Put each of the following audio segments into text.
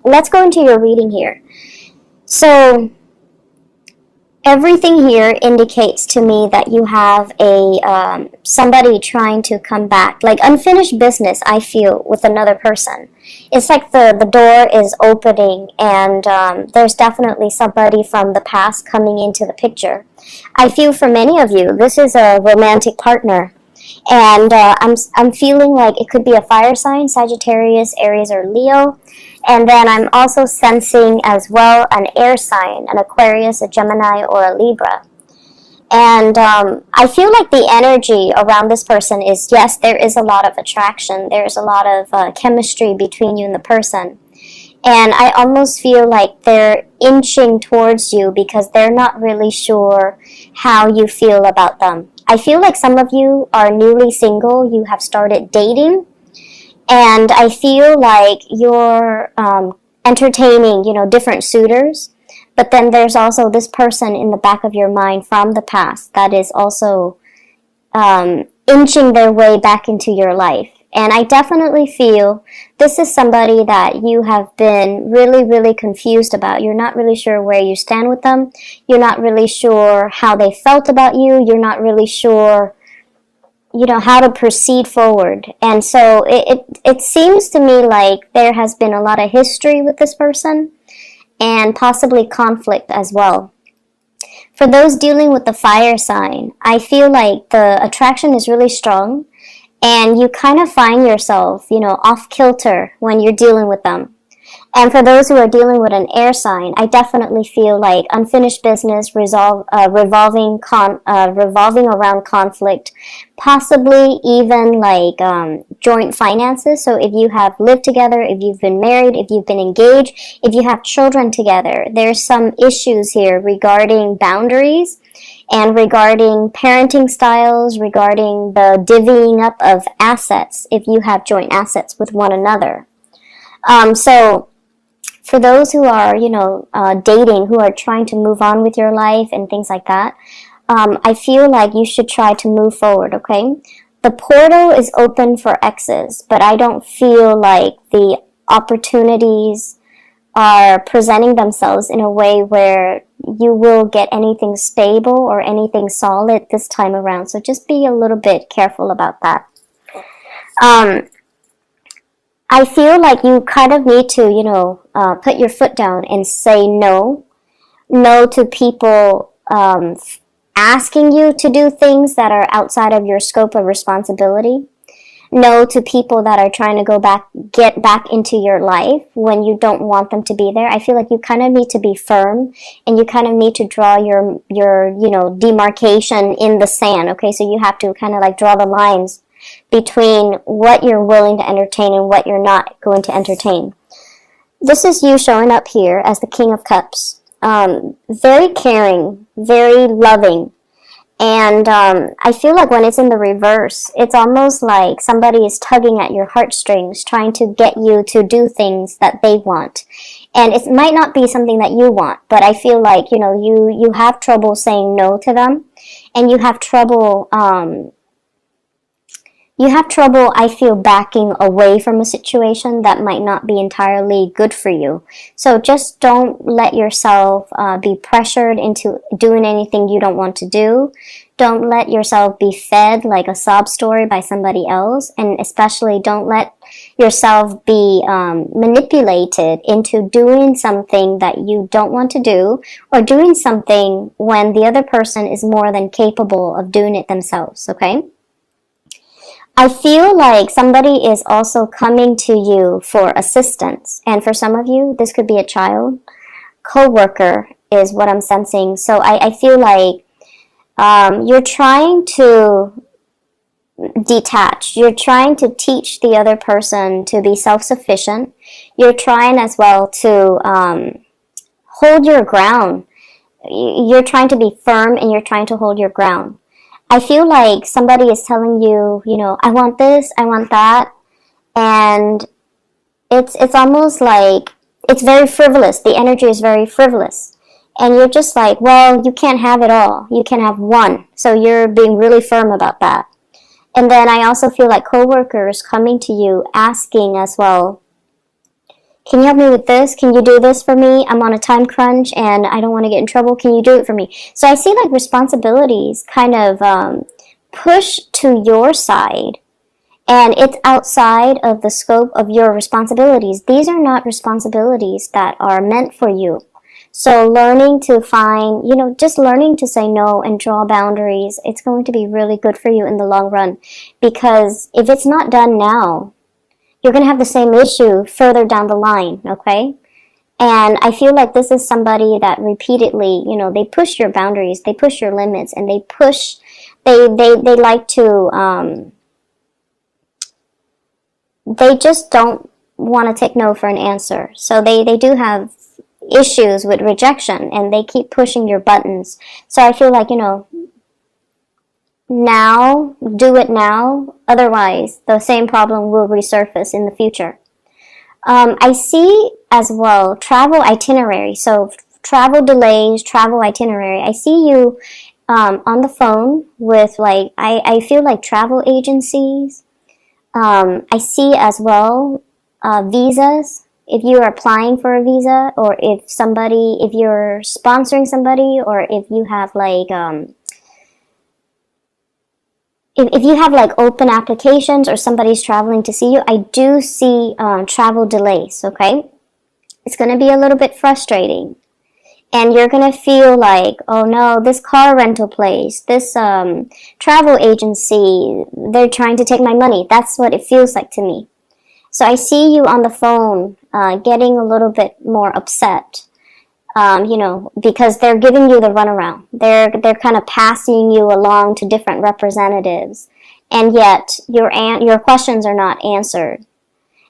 let's go into your reading here. So everything here indicates to me that you have a somebody trying to come back, like unfinished business. I feel with another person. It's like the door is opening, and there's definitely somebody from the past coming into the picture. I feel for many of you, this is a romantic partner, and I'm feeling like it could be a fire sign, Sagittarius, Aries, or Leo. And then I'm also sensing as well an air sign, an Aquarius, a Gemini, or a Libra. And I feel like the energy around this person is, yes, there is a lot of attraction. There's a lot of chemistry between you and the person. And I almost feel like they're inching towards you because they're not really sure how you feel about them. I feel like some of you are newly single. You have started dating. And I feel like you're entertaining, different suitors. But then there's also this person in the back of your mind from the past that is also inching their way back into your life. And I definitely feel this is somebody that you have been really, really confused about. You're not really sure where you stand with them. You're not really sure how they felt about you. You're not really sure how to proceed forward. And so it seems to me like there has been a lot of history with this person and possibly conflict as well. For those dealing with the fire sign, I feel like the attraction is really strong and you kind of find yourself, off kilter when you're dealing with them. And for those who are dealing with an air sign, I definitely feel like unfinished business revolving around conflict, possibly even like joint finances. So if you have lived together, if you've been married, if you've been engaged, if you have children together, there's some issues here regarding boundaries and regarding parenting styles, regarding the divvying up of assets if you have joint assets with one another. So for those who are, dating, who are trying to move on with your life and things like that, I feel like you should try to move forward, okay? The portal is open for exes, but I don't feel like the opportunities are presenting themselves in a way where you will get anything stable or anything solid this time around. So just be a little bit careful about that. I feel like you kind of need to, put your foot down and say no. No to people asking you to do things that are outside of your scope of responsibility. No to people that are trying to get back into your life when you don't want them to be there. I feel like you kind of need to be firm and you kind of need to draw your demarcation in the sand, okay? So you have to kind of like draw the lines between what you're willing to entertain and what you're not going to entertain. This is you showing up here as the King of Cups. Very caring, very loving. And I feel like when it's in the reverse, it's almost like somebody is tugging at your heartstrings, trying to get you to do things that they want. And it might not be something that you want, but I feel like, you have trouble saying no to them. And you have trouble, I feel, backing away from a situation that might not be entirely good for you. So just don't let yourself be pressured into doing anything you don't want to do. Don't let yourself be fed like a sob story by somebody else. And especially don't let yourself be manipulated into doing something that you don't want to do, or doing something when the other person is more than capable of doing it themselves, okay? I feel like somebody is also coming to you for assistance. And for some of you, this could be a child. Co-worker is what I'm sensing. So I feel like you're trying to detach. You're trying to teach the other person to be self-sufficient. You're trying as well to hold your ground. You're trying to be firm and you're trying to hold your ground. I feel like somebody is telling you, I want this, I want that, and it's almost like it's very frivolous. The energy is very frivolous. And you're just like, well, you can't have it all. You can have one. So you're being really firm about that. And then I also feel like coworkers coming to you asking as well, Can you help me with this? Can you do this for me? I'm on a time crunch and I don't want to get in trouble. Can you do it for me? So I see like responsibilities kind of push to your side, and it's outside of the scope of your responsibilities. These are not responsibilities that are meant for you. So learning to find, just learning to say no and draw boundaries, it's going to be really good for you in the long run. Because if it's not done now, you're going to have the same issue further down the line, okay? And I feel like this is somebody that repeatedly, they push your boundaries, they push your limits, and they like to, they just don't want to take no for an answer. So they do have issues with rejection, and they keep pushing your buttons. So I feel like, now, do it now, otherwise the same problem will resurface in the future. I see as well travel itinerary, so travel delays, travel itinerary. I see you on the phone with like, I feel like travel agencies. I see as well visas, if you are applying for a visa, or if you're sponsoring somebody, or if you have like if you have like open applications or somebody's traveling to see you, I do see travel delays, okay? It's going to be a little bit frustrating. And you're going to feel like, oh no, this car rental place, this travel agency, they're trying to take my money. That's what it feels like to me. So I see you on the phone getting a little bit more upset. Because they're giving you the runaround. They're kind of passing you along to different representatives, and yet your questions are not answered.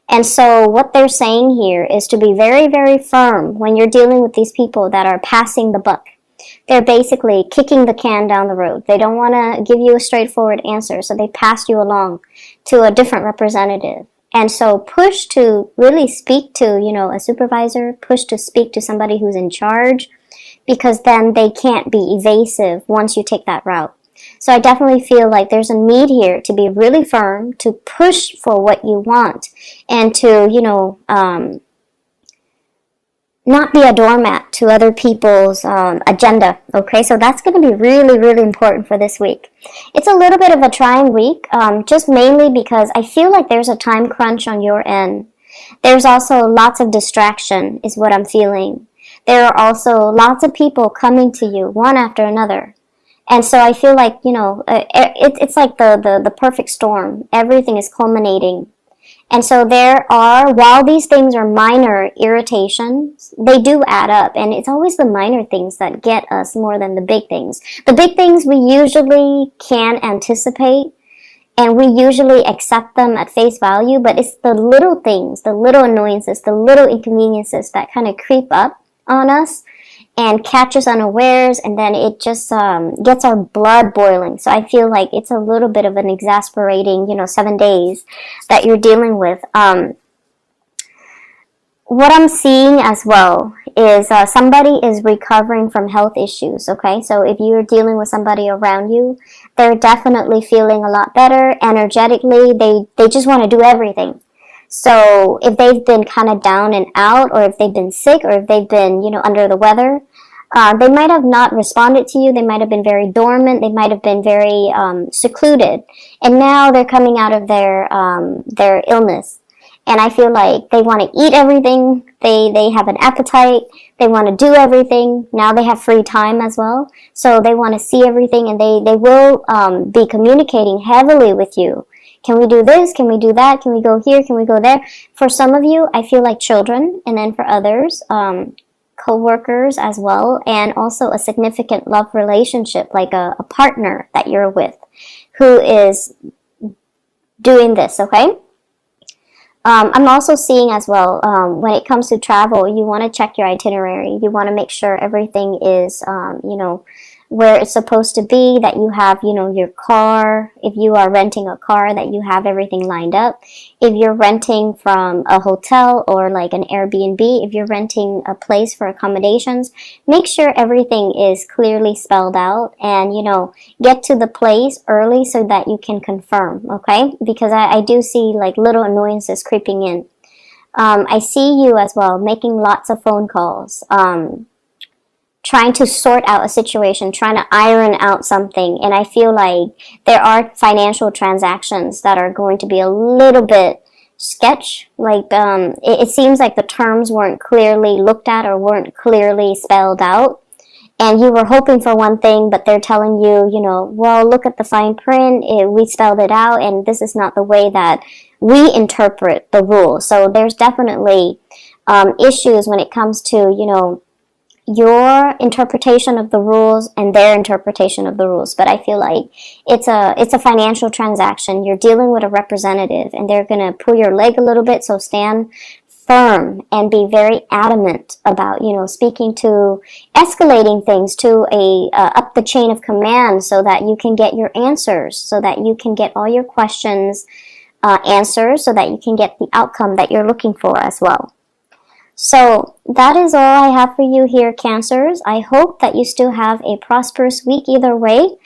And so what they're saying here is to be very, very firm when you're dealing with these people that are passing the buck. They're basically kicking the can down the road. They don't want to give you a straightforward answer, so they pass you along to a different representative. And so push to really speak to, a supervisor, push to speak to somebody who's in charge, because then they can't be evasive once you take that route. So I definitely feel like there's a need here to be really firm, to push for what you want, and to, not be a doormat to other people's agenda, okay? So that's going to be really, really important for this week. It's a little bit of a trying week, just mainly because I feel like there's a time crunch on your end. There's also lots of distraction is what I'm feeling. There are also lots of people coming to you, one after another. And so I feel like, it's like the perfect storm. Everything is culminating. And so while these things are minor irritations, they do add up. And it's always the minor things that get us more than the big things. The big things we usually can anticipate, and we usually accept them at face value, but it's the little things, the little annoyances, the little inconveniences that kind of creep up on us and catch us unawares, and then it just gets our blood boiling. So I feel like it's a little bit of an exasperating, 7 days that you're dealing with. What I'm seeing as well is somebody is recovering from health issues, okay? So if you're dealing with somebody around you, they're definitely feeling a lot better energetically. They just want to do everything. So if they've been kind of down and out, or if they've been sick, or if they've been, under the weather, they might have not responded to you. They might have been very dormant. They might have been very secluded. And now they're coming out of their illness. And I feel like they want to eat everything. They have an appetite. They want to do everything. Now they have free time as well. So they want to see everything, and they will be communicating heavily with you. Can we do this? Can we do that? Can we go here? Can we go there? For some of you, I feel like children, and then for others, co-workers as well, and also a significant love relationship, like a partner that you're with who is doing this, okay? I'm also seeing as well, when it comes to travel, you want to check your itinerary. You want to make sure everything is, where it's supposed to be, that you have, your car. If you are renting a car, that you have everything lined up. If you're renting from a hotel or like an Airbnb, if you're renting a place for accommodations, make sure everything is clearly spelled out, and, get to the place early so that you can confirm, okay? Because I do see like little annoyances creeping in. I see you as well making lots of phone calls, trying to sort out a situation, trying to iron out something. And I feel like there are financial transactions that are going to be a little bit sketch. Like, it seems like the terms weren't clearly looked at or weren't clearly spelled out. And you were hoping for one thing, but they're telling you, you know, well, look at the fine print. We spelled it out, and this is not the way that we interpret the rules. So there's definitely issues when it comes to, you know, your interpretation of the rules and their interpretation of the rules. But I feel like it's a financial transaction. You're dealing with a representative, and they're going to pull your leg a little bit, so stand firm and be very adamant about, you know, speaking to, escalating things to up the chain of command, so that you can get your answers, so that you can get all your questions answered, so that you can get the outcome that you're looking for as well. So that is all I have for you here, Cancers. I hope that you still have a prosperous week either way.